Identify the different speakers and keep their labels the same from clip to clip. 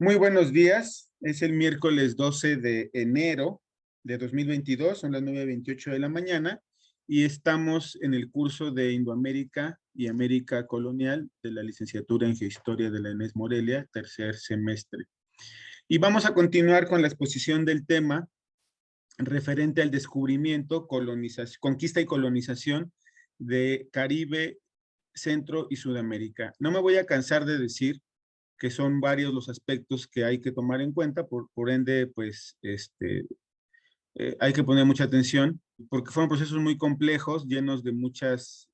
Speaker 1: Muy buenos días. Es el miércoles 12 de enero de 2022, son las 9:28 de la mañana y estamos en el curso de Indoamérica y América Colonial de la licenciatura en Historia de la ENES Morelia, tercer semestre. Y vamos a continuar con la exposición del tema referente al descubrimiento, conquista y colonización de Caribe, Centro y Sudamérica. No me voy a cansar de decir que son varios los aspectos que hay que tomar en cuenta, por ende, pues, hay que poner mucha atención, porque fueron procesos muy complejos, llenos de muchos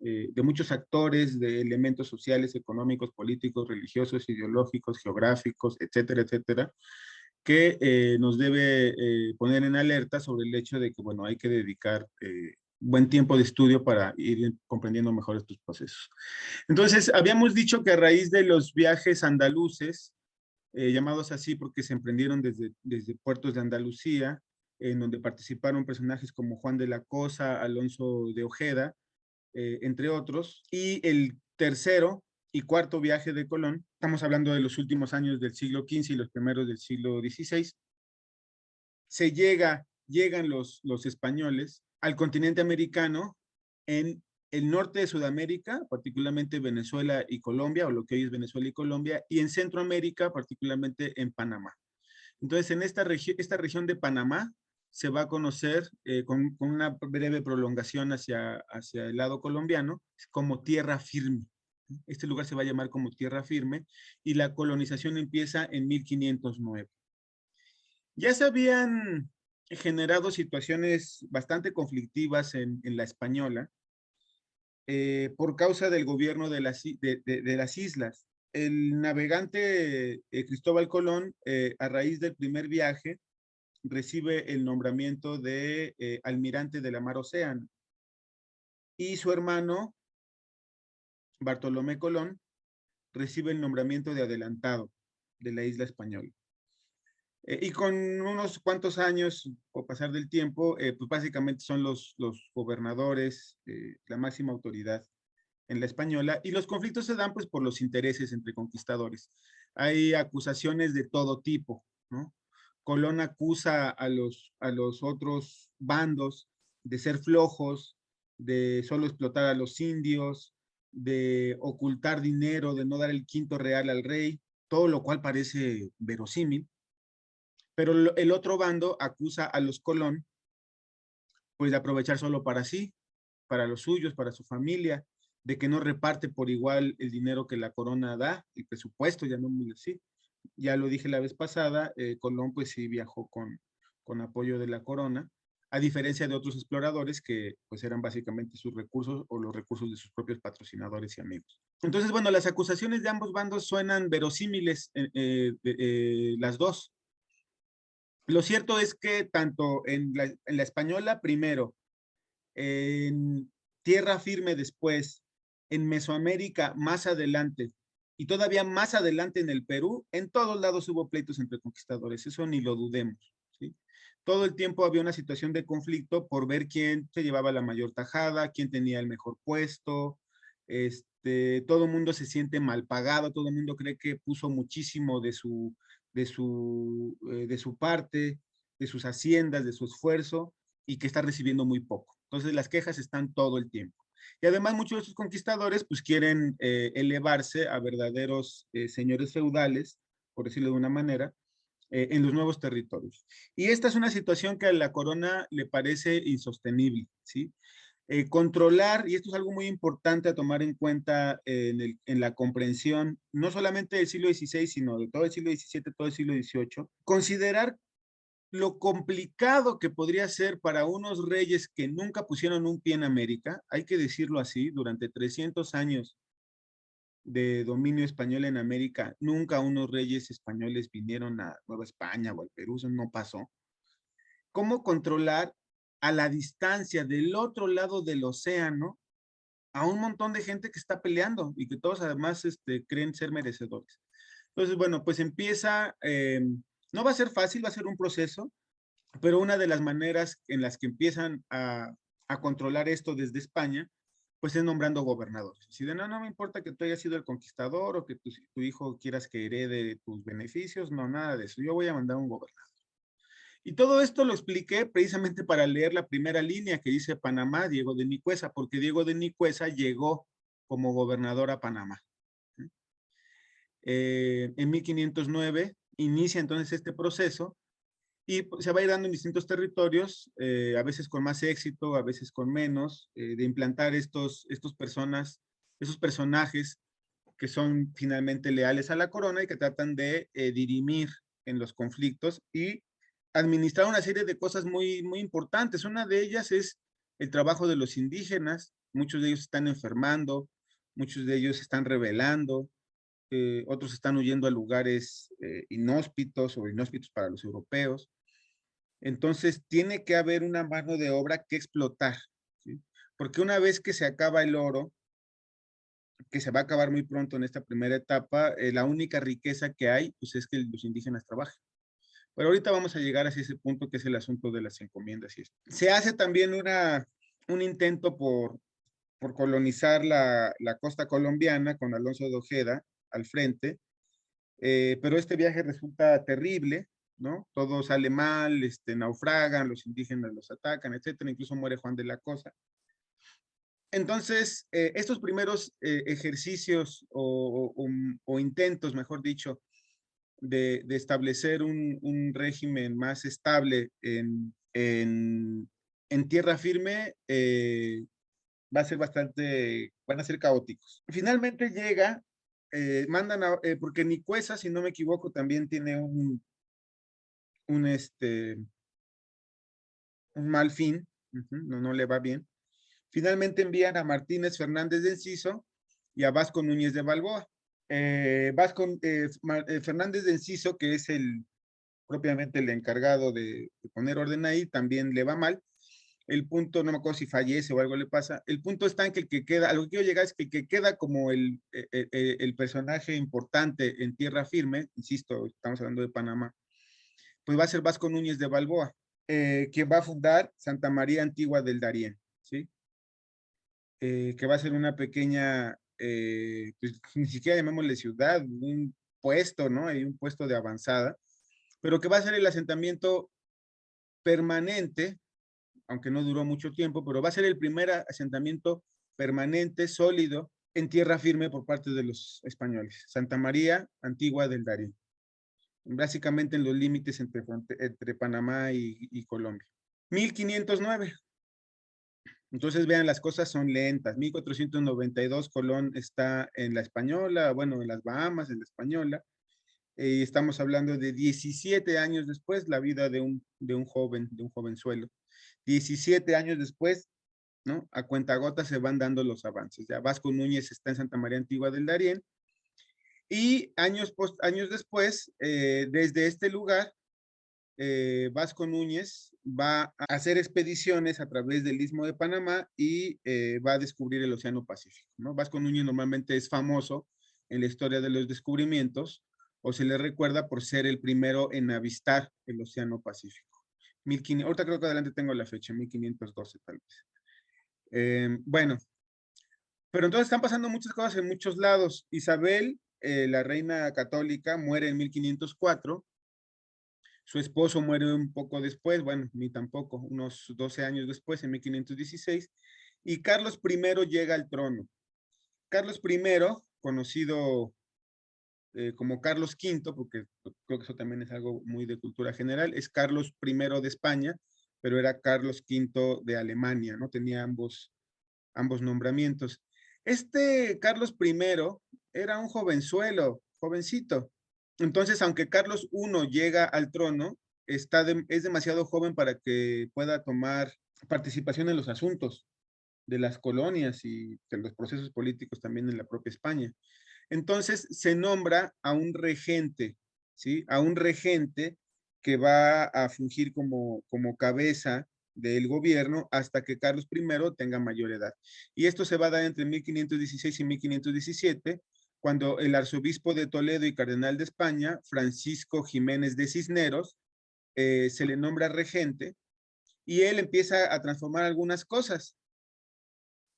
Speaker 1: actores, de elementos sociales, económicos, políticos, religiosos, ideológicos, geográficos, etcétera, etcétera, que nos debe poner en alerta sobre el hecho de que, bueno, hay que dedicar buen tiempo de estudio para ir comprendiendo mejor estos procesos. Entonces, habíamos dicho que a raíz de los viajes andaluces, llamados así porque se emprendieron desde puertos de Andalucía, en donde participaron personajes como Juan de la Cosa, Alonso de Ojeda, entre otros, y el tercero y cuarto viaje de Colón, estamos hablando de los últimos años del siglo XV y los primeros del siglo XVI, llegan los españoles al continente americano en el norte de Sudamérica, particularmente Venezuela y Colombia, o lo que hoy es Venezuela y Colombia, y en Centroamérica, particularmente en Panamá. Entonces, en esta región de Panamá se va a conocer con una breve prolongación hacia el lado colombiano como tierra firme. Este lugar se va a llamar como tierra firme y la colonización empieza en 1509. Ya se habían generado situaciones bastante conflictivas en la Española por causa del gobierno de las islas. El navegante Cristóbal Colón, a raíz del primer viaje, recibe el nombramiento de almirante de la mar Océano. Y su hermano, Bartolomé Colón, recibe el nombramiento de adelantado de la isla española. Y con unos cuantos años, o pasar del tiempo, pues básicamente son los gobernadores, la máxima autoridad en la española, y los conflictos se dan pues por los intereses entre conquistadores. Hay acusaciones de todo tipo, ¿no? Colón acusa a los otros bandos de ser flojos, de solo explotar a los indios, de ocultar dinero, de no dar el quinto real al rey, todo lo cual parece verosímil. Pero el otro bando acusa a los Colón, pues de aprovechar solo para sí, para los suyos, para su familia, de que no reparte por igual el dinero que la corona da, el presupuesto, ya no muy así. Ya lo dije la vez pasada, Colón pues sí viajó con apoyo de la corona, a diferencia de otros exploradores que pues eran básicamente sus recursos o los recursos de sus propios patrocinadores y amigos. Entonces, bueno, las acusaciones de ambos bandos suenan verosímiles, las dos. Lo cierto es que tanto en la española primero, en tierra firme después, en Mesoamérica más adelante, y todavía más adelante en el Perú, en todos lados hubo pleitos entre conquistadores, eso ni lo dudemos, ¿sí? Todo el tiempo había una situación de conflicto por ver quién se llevaba la mayor tajada, quién tenía el mejor puesto, todo el mundo se siente mal pagado, todo el mundo cree que puso muchísimo de su parte, de sus haciendas, de su esfuerzo, y que está recibiendo muy poco. Entonces las quejas están todo el tiempo. Y además muchos de estos conquistadores pues quieren elevarse a verdaderos señores feudales, por decirlo de una manera, en los nuevos territorios. Y esta es una situación que a la corona le parece insostenible, ¿sí? Controlar, y esto es algo muy importante a tomar en cuenta en la comprensión, no solamente del siglo XVI, sino de todo el siglo XVII, todo el siglo XVIII, considerar lo complicado que podría ser para unos reyes que nunca pusieron un pie en América, hay que decirlo así, durante 300 años de dominio español en América, nunca unos reyes españoles vinieron a Nueva España o al Perú, eso no pasó. ¿Cómo controlar a la distancia del otro lado del océano a un montón de gente que está peleando y que todos además creen ser merecedores? Entonces, bueno, pues empieza, no va a ser fácil, va a ser un proceso, pero una de las maneras en las que empiezan a controlar esto desde España pues es nombrando gobernadores. Si de no me importa que tú hayas sido el conquistador o que tu hijo quieras que herede tus beneficios, no, nada de eso. Yo voy a mandar un gobernador. Y todo esto lo expliqué precisamente para leer la primera línea que dice Panamá, Diego de Nicuesa, porque Diego de Nicuesa llegó como gobernador a Panamá. En 1509 inicia entonces este proceso y se va a ir dando en distintos territorios, a veces con más éxito, a veces con menos, de implantar esos personajes que son finalmente leales a la corona y que tratan de dirimir en los conflictos y administrar una serie de cosas muy, muy importantes. Una de ellas es el trabajo de los indígenas. Muchos de ellos están enfermando, muchos de ellos están rebelando, otros están huyendo a lugares inhóspitos o inhóspitos para los europeos. Entonces, tiene que haber una mano de obra que explotar, ¿sí? Porque una vez que se acaba el oro, que se va a acabar muy pronto en esta primera etapa, la única riqueza que hay, pues es que los indígenas trabajen. Pero ahorita vamos a llegar hacia ese punto que es el asunto de las encomiendas y esto. Se hace también un intento por colonizar la costa colombiana con Alonso de Ojeda al frente, pero este viaje resulta terrible, ¿no? Todo sale mal, naufragan, los indígenas los atacan, etcétera, incluso muere Juan de la Cosa. Entonces, estos primeros ejercicios o intentos, mejor dicho, de establecer un régimen más estable en tierra firme, van a ser caóticos. Finalmente llega, porque Nicuesa, si no me equivoco, también tiene un, este, un mal fin, no le va bien. Finalmente envían a Martínez Fernández de Enciso y a Vasco Núñez de Balboa. Fernández de Enciso, que es propiamente el encargado de poner orden ahí, también le va mal. El punto, no me acuerdo si fallece o algo le pasa. El punto está en que el que queda, a lo que quiero llegar es que el que queda como el personaje importante en tierra firme, insisto, estamos hablando de Panamá, pues va a ser Vasco Núñez de Balboa, quien va a fundar Santa María Antigua del Darién, ¿sí? Que va a ser una pequeña, pues, ni siquiera llamémosle ciudad, un puesto, ¿no? Hay un puesto de avanzada, pero que va a ser el asentamiento permanente, aunque no duró mucho tiempo, pero va a ser el primer asentamiento permanente, sólido, en tierra firme por parte de los españoles. Santa María Antigua del Darién, básicamente en los límites entre Panamá y Colombia. 1509. Entonces, vean, las cosas son lentas. 1492, Colón está en la Española, bueno, en las Bahamas, en la Española. Estamos hablando de 17 años después, la vida de un jovenzuelo. 17 años después, ¿no? A cuentagotas se van dando los avances. Ya Vasco Núñez está en Santa María Antigua del Darién. Y años después, desde este lugar, Vasco Núñez va a hacer expediciones a través del Istmo de Panamá y va a descubrir el Océano Pacífico, ¿no? Vasco Núñez normalmente es famoso en la historia de los descubrimientos o se le recuerda por ser el primero en avistar el Océano Pacífico. 1500, ahorita creo que adelante tengo la fecha, 1512 tal vez. Bueno, pero entonces están pasando muchas cosas en muchos lados. Isabel, la reina católica, muere en 1504. Su esposo muere un poco después, bueno, ni tampoco, unos 12 años después, en 1516, y Carlos I llega al trono. Carlos I, conocido como Carlos V, porque creo que eso también es algo muy de cultura general, es Carlos I de España, pero era Carlos V de Alemania, ¿no? Tenía ambos nombramientos. Este Carlos I era un jovenzuelo, jovencito. Entonces, aunque Carlos I llega al trono, es demasiado joven para que pueda tomar participación en los asuntos de las colonias y de los procesos políticos también en la propia España. Entonces, se nombra a un regente, ¿sí? A un regente que va a fungir como cabeza del gobierno hasta que Carlos I tenga mayor edad. Y esto se va a dar entre 1516 y 1517, cuando el arzobispo de Toledo y cardenal de España, Francisco Jiménez de Cisneros, se le nombra regente y él empieza a transformar algunas cosas.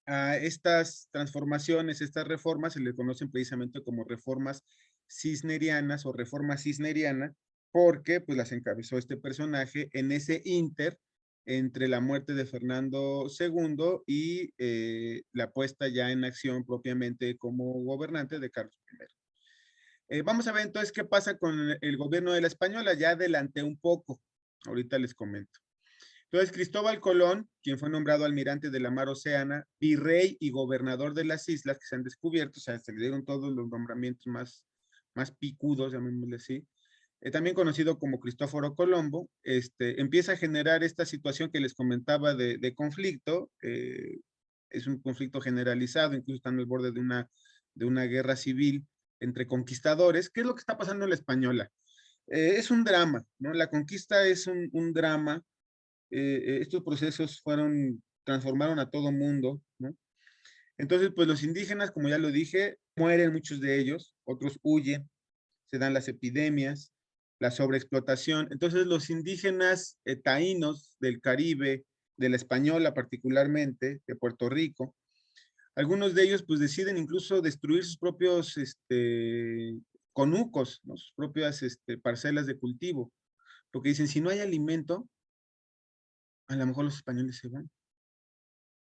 Speaker 1: A estas transformaciones, estas reformas, se le conocen precisamente como reformas cisnerianas o reforma cisneriana, porque pues las encabezó este personaje en ese inter entre la muerte de Fernando II y la puesta ya en acción propiamente como gobernante de Carlos I. Vamos a ver entonces qué pasa con el gobierno de la Española. Ya adelanté un poco, ahorita les comento. Entonces, Cristóbal Colón, quien fue nombrado almirante de la mar Océana, virrey y gobernador de las islas que se han descubierto, o sea, se le dieron todos los nombramientos más picudos, llamémosle así, también conocido como Cristóforo Colombo, empieza a generar esta situación que les comentaba de conflicto, es un conflicto generalizado, incluso están al borde de una guerra civil entre conquistadores. ¿Qué es lo que está pasando en la Española? Es un drama, ¿no? La conquista es un drama. Estos procesos transformaron a todo mundo, ¿no? Entonces, pues los indígenas, como ya lo dije, mueren muchos de ellos, otros huyen, se dan las epidemias, la sobreexplotación. Entonces, los indígenas taínos del Caribe, de la Española particularmente, de Puerto Rico, algunos de ellos pues deciden incluso destruir sus propios conucos, ¿no? Sus propias parcelas de cultivo, porque dicen, si no hay alimento, a lo mejor los españoles se van,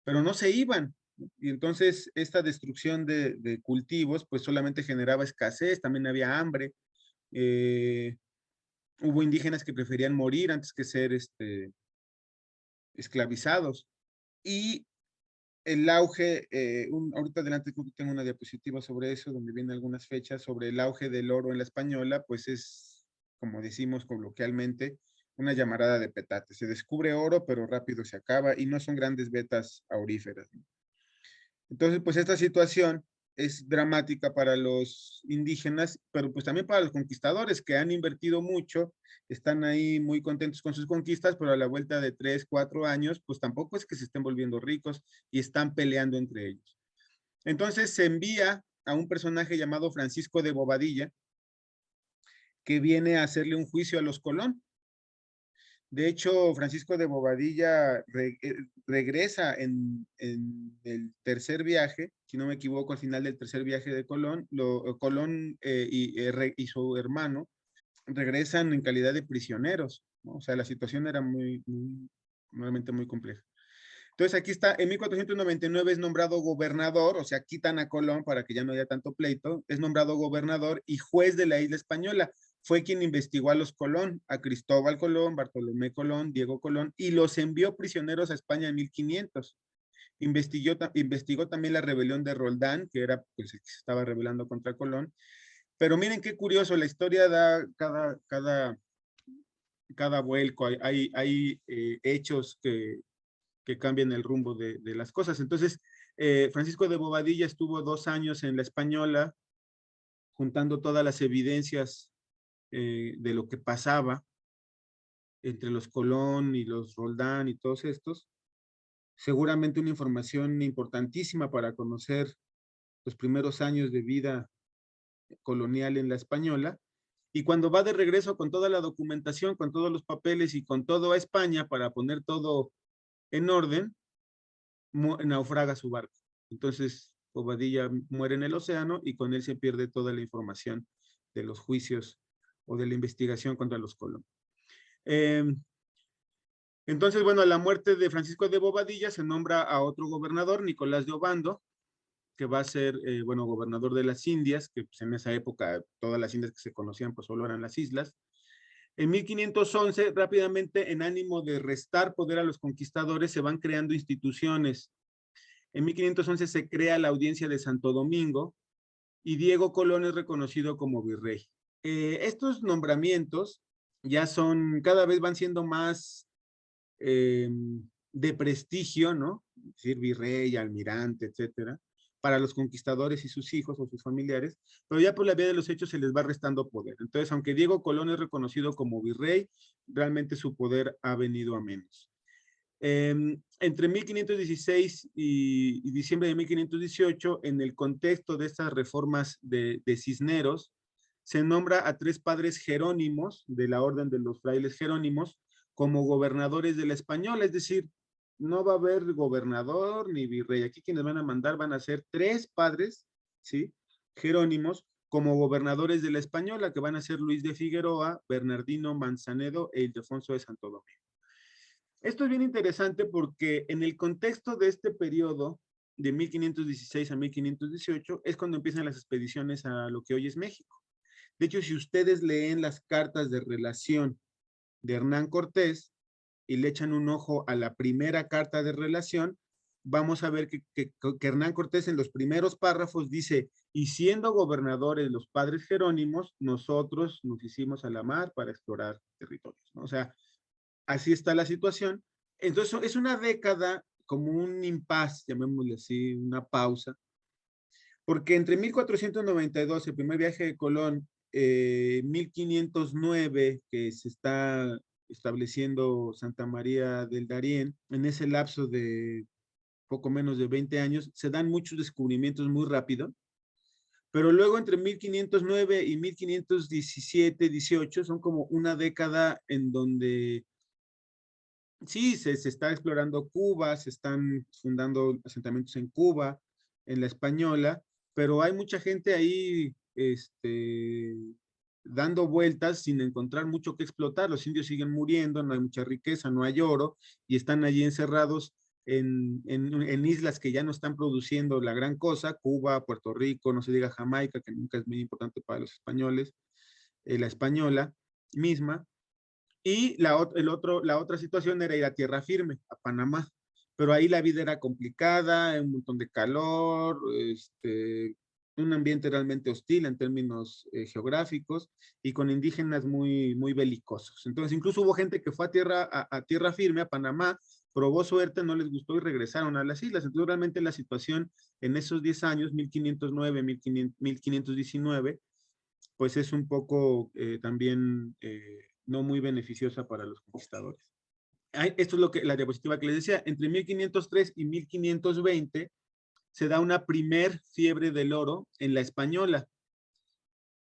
Speaker 1: pero no se iban. Y entonces esta destrucción de cultivos pues solamente generaba escasez, también había hambre, eh, hubo indígenas que preferían morir antes que ser esclavizados. Y el auge, ahorita adelante creo que tengo una diapositiva sobre eso, donde vienen algunas fechas sobre el auge del oro en la Española, pues es, como decimos coloquialmente, una llamarada de petate. Se descubre oro, pero rápido se acaba y no son grandes vetas auríferas, ¿no? Entonces, pues esta situación es dramática para los indígenas, pero pues también para los conquistadores que han invertido mucho, están ahí muy contentos con sus conquistas, pero a la vuelta de 3, 4 años, pues tampoco es que se estén volviendo ricos y están peleando entre ellos. Entonces se envía a un personaje llamado Francisco de Bobadilla, que viene a hacerle un juicio a los Colón. De hecho, Francisco de Bobadilla regresa en el tercer viaje, si no me equivoco, al final del tercer viaje de Colón, Colón y su hermano regresan en calidad de prisioneros, ¿no? O sea, la situación era realmente muy compleja. Entonces aquí está, en 1499 es nombrado gobernador, o sea, quitan a Colón para que ya no haya tanto pleito, es nombrado gobernador y juez de la isla española. Fue quien investigó a los Colón, a Cristóbal Colón, Bartolomé Colón, Diego Colón, y los envió prisioneros a España en 1500. Investigó también la rebelión de Roldán, que era pues, el que se estaba rebelando contra Colón. Pero miren qué curioso, la historia da cada vuelco, hay hechos que cambian el rumbo de las cosas. Entonces, Francisco de Bobadilla estuvo 2 años en la Española, juntando todas las evidencias de lo que pasaba entre los Colón y los Roldán y todos estos. Seguramente una información importantísima para conocer los primeros años de vida colonial en la Española. Y cuando va de regreso con toda la documentación, con todos los papeles y con todo a España para poner todo en orden, naufraga su barco. Entonces, Bobadilla muere en el océano y con él se pierde toda la información de los juicios o de la investigación contra los Colón. Entonces, bueno, a la muerte de Francisco de Bobadilla se nombra a otro gobernador, Nicolás de Obando, que va a ser, bueno, gobernador de las Indias, que pues, en esa época todas las Indias que se conocían pues solo eran las islas. En 1511, rápidamente, en ánimo de restar poder a los conquistadores, se van creando instituciones. En 1511 se crea la Audiencia de Santo Domingo y Diego Colón es reconocido como virrey. Estos nombramientos ya cada vez van siendo más de prestigio, ¿no? Es decir, virrey, almirante, etcétera, para los conquistadores y sus hijos o sus familiares, pero ya por la vía de los hechos se les va restando poder. Entonces, aunque Diego Colón es reconocido como virrey, realmente su poder ha venido a menos. Entre 1516 y diciembre de 1518, en el contexto de estas reformas de Cisneros, se nombra a 3 padres jerónimos de la orden de los frailes jerónimos como gobernadores de la Española, es decir, no va a haber gobernador ni virrey. Aquí quienes van a mandar van a ser 3 padres, ¿sí? Jerónimos, como gobernadores de la Española, que van a ser Luis de Figueroa, Bernardino Manzanedo e Ildefonso de Santo Domingo. Esto es bien interesante porque en el contexto de este periodo, de 1516 a 1518, es cuando empiezan las expediciones a lo que hoy es México. De hecho, si ustedes leen las cartas de relación de Hernán Cortés y le echan un ojo a la primera carta de relación, vamos a ver que Hernán Cortés en los primeros párrafos dice, y siendo gobernadores los padres Jerónimos, nosotros nos hicimos a la mar para explorar territorios, ¿no? O sea, así está la situación. Entonces, es una década como un impasse, llamémosle así, una pausa, porque entre 1492, el primer viaje de Colón, 1509, que se está estableciendo Santa María del Darién, en ese lapso de poco menos de 20 años, se dan muchos descubrimientos muy rápido, pero luego entre 1509 y 1517, 18, son como una década en donde sí, se está explorando Cuba, se están fundando asentamientos en Cuba, en la Española, pero hay mucha gente ahí dando vueltas sin encontrar mucho que explotar. Los indios siguen muriendo, no hay mucha riqueza, no hay oro, y están allí encerrados en islas que ya no están produciendo la gran cosa, Cuba, Puerto Rico, no se diga Jamaica, que nunca es muy importante para los españoles, la Española misma. Y la otra situación era ir a tierra firme, a Panamá. Pero ahí la vida era complicada, un montón de calor, un ambiente realmente hostil en términos geográficos y con indígenas muy, muy belicosos. Entonces, incluso hubo gente que fue a tierra firme, a Panamá, probó suerte, no les gustó y regresaron a las islas. Entonces, realmente la situación en esos 10 años, 1509, 1519, pues es un poco también no muy beneficiosa para los conquistadores. Esto es lo que la diapositiva que les decía. Entre 1503 y 1520 se da una primer fiebre del oro en la Española.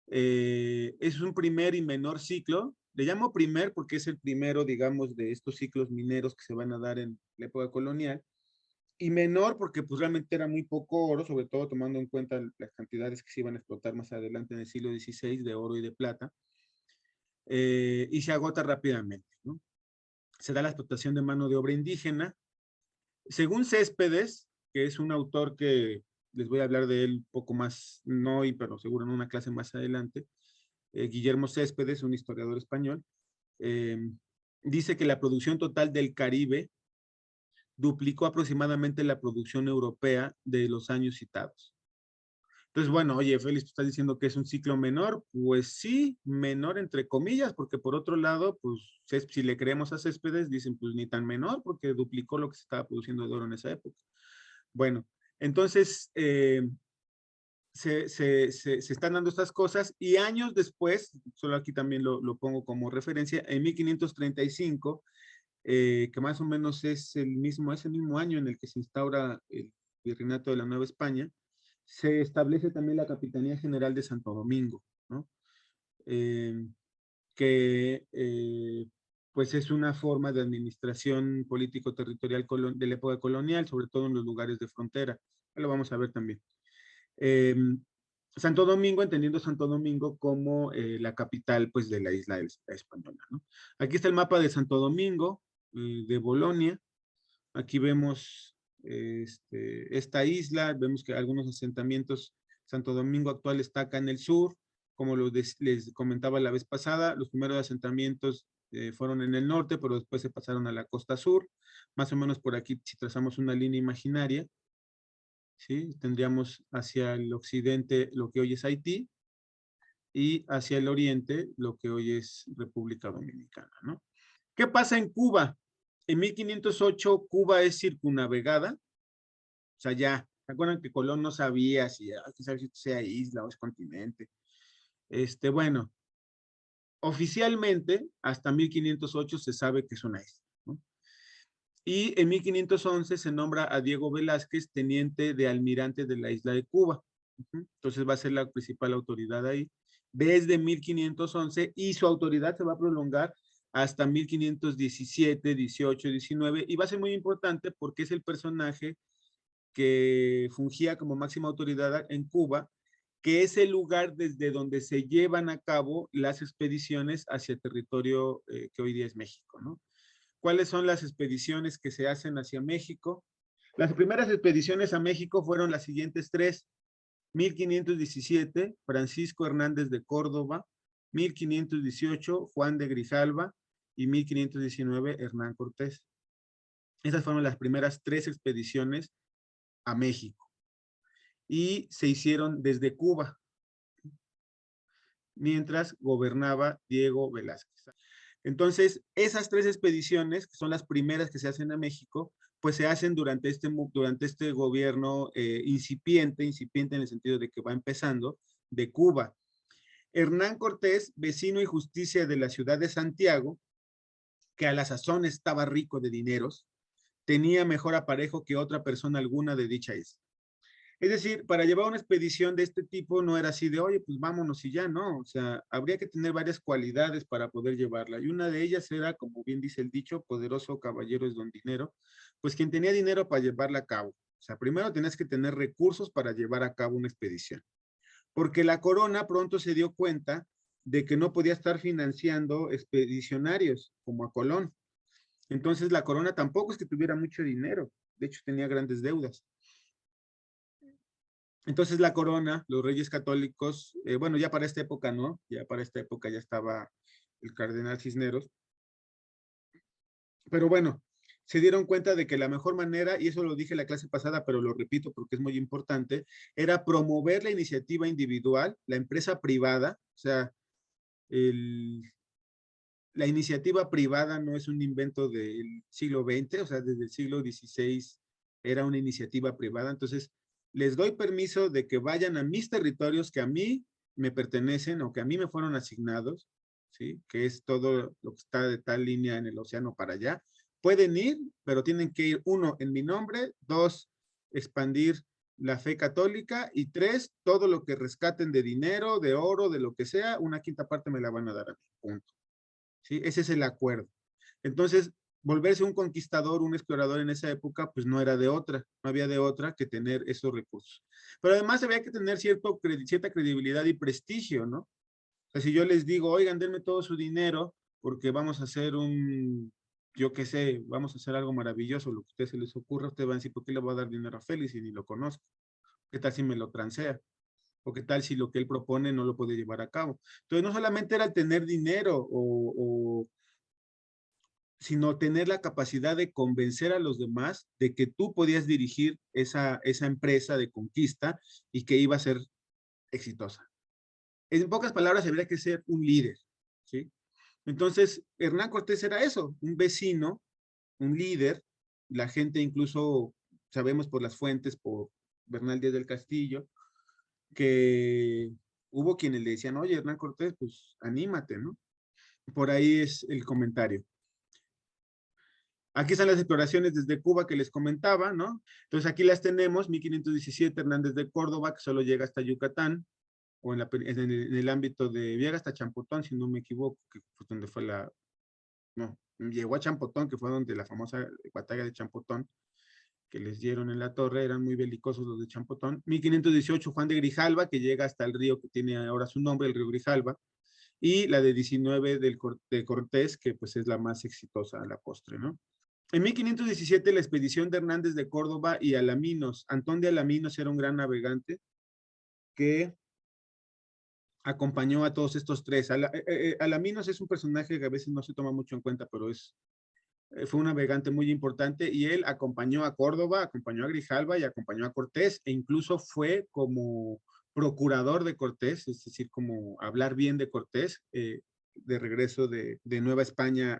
Speaker 1: Es un primer y menor ciclo. Le llamo primer porque es el primero, digamos, de estos ciclos mineros que se van a dar en la época colonial. Y menor porque pues realmente era muy poco oro, sobre todo tomando en cuenta las cantidades que se iban a explotar más adelante en el siglo XVI de oro y de plata. Y se agota rápidamente, ¿no? Se da la explotación de mano de obra indígena. Según Céspedes, que es un autor que les voy a hablar de él un poco más, no hoy, pero seguro en una clase más adelante, Guillermo Céspedes, un historiador español, eh, dice que la producción total del Caribe duplicó aproximadamente la producción europea de los años citados. Entonces, bueno, oye, Félix, tú estás diciendo que es un ciclo menor. Pues sí, menor entre comillas, porque por otro lado, pues si le creemos a Céspedes, dicen pues ni tan menor, porque duplicó lo que se estaba produciendo de oro en esa época. Bueno, entonces se están dando estas cosas y años después, solo aquí también lo pongo como referencia, en 1535, que más o menos es el mismo año en el que se instaura el virreinato de la Nueva España, se establece también la Capitanía General de Santo Domingo, ¿no? Que pues es una forma de administración político-territorial de la época colonial, sobre todo en los lugares de frontera. Lo vamos a ver también. Santo Domingo, entendiendo Santo Domingo como la capital pues de la isla española, ¿no? Aquí está el mapa de Santo Domingo, de Bolonia. Aquí vemos esta isla, vemos que algunos asentamientos, Santo Domingo actual está acá en el sur, como les comentaba la vez pasada, los primeros asentamientos fueron en el norte, pero después se pasaron a la costa sur, más o menos por aquí, si trazamos una línea imaginaria, ¿sí? Tendríamos hacia el occidente lo que hoy es Haití, y hacia el oriente lo que hoy es República Dominicana, ¿no? ¿Qué pasa en Cuba? En 1508 Cuba es circunnavegada, o sea, ya, ¿se acuerdan que Colón no sabía si sea isla o es continente? Bueno, oficialmente hasta 1508 se sabe que es una isla, ¿no? Y en 1511 se nombra a Diego Velázquez teniente de almirante de la isla de Cuba. Entonces va a ser la principal autoridad ahí desde 1511 y su autoridad se va a prolongar hasta 1517, 18, 19, y va a ser muy importante porque es el personaje que fungía como máxima autoridad en Cuba, que es el lugar desde donde se llevan a cabo las expediciones hacia el territorio que hoy día es México, ¿no? ¿Cuáles son las expediciones que se hacen hacia México? Las primeras expediciones a México fueron las siguientes tres. 1517, Francisco Hernández de Córdoba; 1518, Juan de Grijalva; y 1519, Hernán Cortés. Esas fueron las primeras tres expediciones a México. Y se hicieron desde Cuba, mientras gobernaba Diego Velázquez. Entonces, esas tres expediciones, que son las primeras que se hacen a México, pues se hacen durante este gobierno incipiente en el sentido de que va empezando, de Cuba. Hernán Cortés, vecino y justicia de la ciudad de Santiago, que a la sazón estaba rico de dineros, tenía mejor aparejo que otra persona alguna de dicha isla. Es decir, para llevar una expedición de este tipo no era así de, oye, pues vámonos y ya, no. O sea, habría que tener varias cualidades para poder llevarla. Y una de ellas era, como bien dice el dicho, poderoso caballero es don dinero, pues quien tenía dinero para llevarla a cabo. O sea, primero tenías que tener recursos para llevar a cabo una expedición. Porque la corona pronto se dio cuenta de que no podía estar financiando expedicionarios como a Colón. Entonces la corona tampoco es que tuviera mucho dinero, de hecho tenía grandes deudas. Entonces la corona, los reyes católicos, bueno, ya para esta época no, ya para esta época ya estaba el cardenal Cisneros, pero bueno, se dieron cuenta de que la mejor manera, y eso lo dije en la clase pasada, pero lo repito porque es muy importante, era promover la iniciativa individual, la empresa privada, o sea, el, la iniciativa privada no es un invento del siglo XX, o sea, desde el siglo XVI era una iniciativa privada. Entonces, les doy permiso de que vayan a mis territorios que a mí me pertenecen o que a mí me fueron asignados, ¿sí? Que es todo lo que está de tal línea en el océano para allá. Pueden ir, pero tienen que ir, uno, en mi nombre; dos, expandir la fe católica; y tres, todo lo que rescaten de dinero, de oro, de lo que sea, una quinta parte me la van a dar a mí, punto. ¿Sí? Ese es el acuerdo. Entonces, volverse un conquistador, un explorador en esa época, pues no era de otra, no había de otra que tener esos recursos. Pero además había que tener cierta credibilidad y prestigio, ¿no? O sea, si yo les digo, oigan, denme todo su dinero porque vamos a hacer yo qué sé, vamos a hacer algo maravilloso, lo que a ustedes se les ocurra, ustedes van a decir, ¿por qué le voy a dar dinero a Félix si ni lo conozco? ¿Qué tal si me lo transea? ¿O qué tal si lo que él propone no lo puede llevar a cabo? Entonces, no solamente era el tener dinero sino tener la capacidad de convencer a los demás de que tú podías dirigir esa empresa de conquista y que iba a ser exitosa. En pocas palabras, habría que ser un líder, ¿sí? Entonces, Hernán Cortés era eso, un vecino, un líder. La gente incluso, sabemos por las fuentes, por Bernal Díaz del Castillo, que hubo quienes le decían, oye, Hernán Cortés, pues anímate, ¿no? Por ahí es el comentario. Aquí están las exploraciones desde Cuba que les comentaba, ¿no? Entonces aquí las tenemos, 1517, Hernández de Córdoba, que solo llega hasta Yucatán, o en el ámbito de, llega hasta Champotón, si no me equivoco, que fue donde fue no, llegó a Champotón, que fue donde la famosa batalla de Champotón, que les dieron en la torre, eran muy belicosos los de Champotón. 1518, Juan de Grijalva, que llega hasta el río que tiene ahora su nombre, el río Grijalva, y la de 19 de Cortés, que pues es la más exitosa a la postre, ¿no? En 1517, la expedición de Hernández de Córdoba y Alaminos. Antón de Alaminos era un gran navegante que acompañó a todos estos tres. Alaminos es un personaje que a veces no se toma mucho en cuenta, pero fue un navegante muy importante, y él acompañó a Córdoba, acompañó a Grijalva y acompañó a Cortés, e incluso fue como procurador de Cortés, es decir, como hablar bien de Cortés, de regreso de Nueva España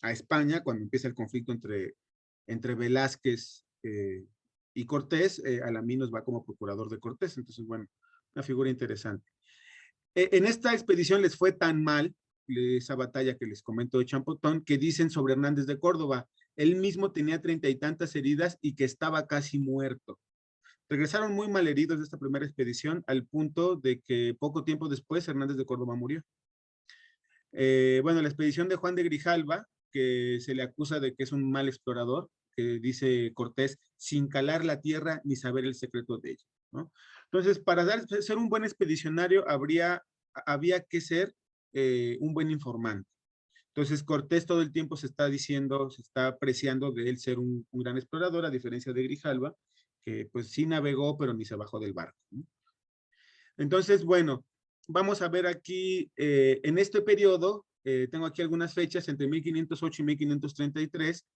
Speaker 1: a España, cuando empieza el conflicto entre Velázquez y Cortés. Alaminos va como procurador de Cortés, entonces, bueno, una figura interesante. En esta expedición les fue tan mal, esa batalla que les comento de Champotón, que dicen sobre Hernández de Córdoba, él mismo tenía 30 y tantas heridas y que estaba casi muerto. Regresaron muy mal heridos de esta primera expedición, al punto de que poco tiempo después Hernández de Córdoba murió. Bueno, la expedición de Juan de Grijalva, que se le acusa de que es un mal explorador, que dice Cortés, sin calar la tierra ni saber el secreto de ella, ¿no? Entonces, para ser un buen expedicionario, había que ser un buen informante. Entonces, Cortés todo el tiempo se está diciendo, se está apreciando de él ser un gran explorador, a diferencia de Grijalva, que pues sí navegó, pero ni se bajó del barco, ¿no? Entonces, bueno, vamos a ver aquí, en este periodo, tengo aquí algunas fechas, entre 1508 y 1533,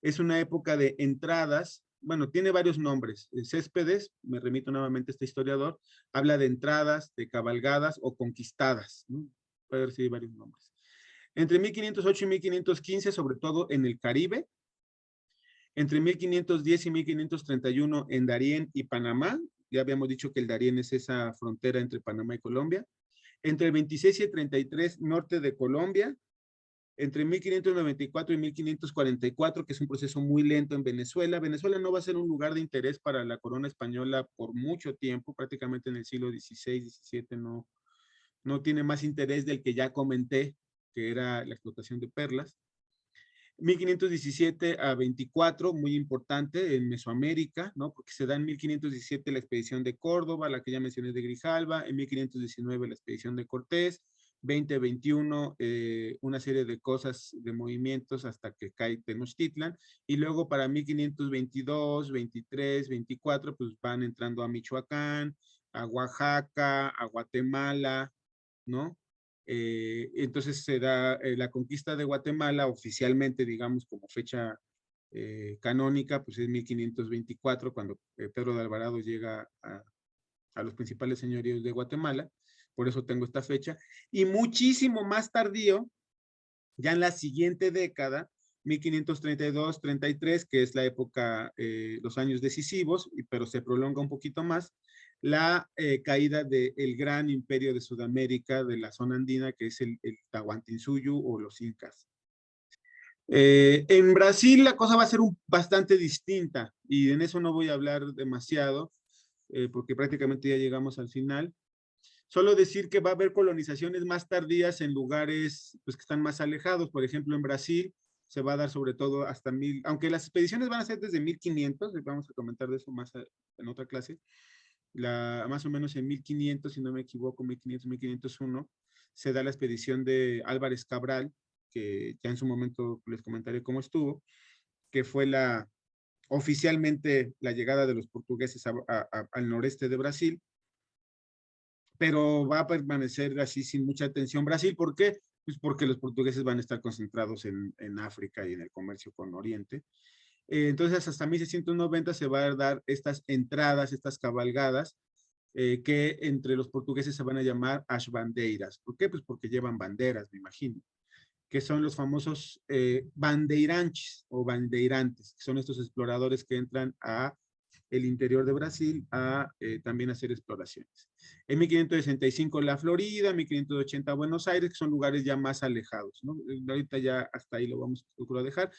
Speaker 1: es una época de entradas, bueno, tiene varios nombres. Céspedes, me remito nuevamente a este historiador, habla de entradas, de cabalgadas o conquistadas, ¿no? Puede haber sí, varios nombres. Entre 1508 y 1515, sobre todo en el Caribe, entre 1510 y 1531 en Darién y Panamá, ya habíamos dicho que el Darién es esa frontera entre Panamá y Colombia, entre el 26 y el 33 norte de Colombia, entre 1594 y 1544, que es un proceso muy lento en Venezuela. Venezuela no va a ser un lugar de interés para la corona española por mucho tiempo, prácticamente en el siglo XVI, XVII no tiene más interés del que ya comenté, que era la explotación de perlas. 1517 a 24, muy importante en Mesoamérica, ¿no? Porque se da en 1517 la expedición de Córdoba, la que ya mencioné de Grijalva, en 1519 la expedición de Cortés, 2021 una serie de cosas, de movimientos hasta que cae Tenochtitlan, y luego para 1522, 23, 24, pues van entrando a Michoacán, a Oaxaca, a Guatemala, ¿no? Entonces se da la conquista de Guatemala oficialmente, digamos, como fecha canónica, pues es 1524, cuando Pedro de Alvarado llega a los principales señoríos de Guatemala, por eso tengo esta fecha, y muchísimo más tardío, ya en la siguiente década, 1532-33, que es la época, los años decisivos, pero se prolonga un poquito más, la caída del gran imperio de Sudamérica, de la zona andina, que es el Tahuantinsuyo o los incas. En Brasil la cosa va a ser bastante distinta, y en eso no voy a hablar demasiado, porque prácticamente ya llegamos al final. Solo decir que va a haber colonizaciones más tardías en lugares pues, que están más alejados. Por ejemplo, en Brasil se va a dar sobre todo hasta 1000, aunque las expediciones van a ser desde 1500, vamos a comentar de eso más en otra clase, más o menos en 1500, si no me equivoco, 1500, 1501, se da la expedición de Álvarez Cabral, que ya en su momento les comentaré cómo estuvo, que fue oficialmente la llegada de los portugueses al noreste de Brasil, pero va a permanecer así sin mucha atención Brasil. ¿Por qué? Pues porque los portugueses van a estar concentrados en África y en el comercio con Oriente. Entonces, hasta 1690 se va a dar estas entradas, estas cabalgadas, que entre los portugueses se van a llamar as bandeiras. ¿Por qué? Pues porque llevan banderas, me imagino, que son los famosos bandeirantes o bandeirantes, que son estos exploradores que entran a el interior de Brasil a también hacer exploraciones. En 1565 la Florida, 1580 Buenos Aires, que son lugares ya más alejados, ¿no? Ahorita ya hasta ahí lo vamos a dejar.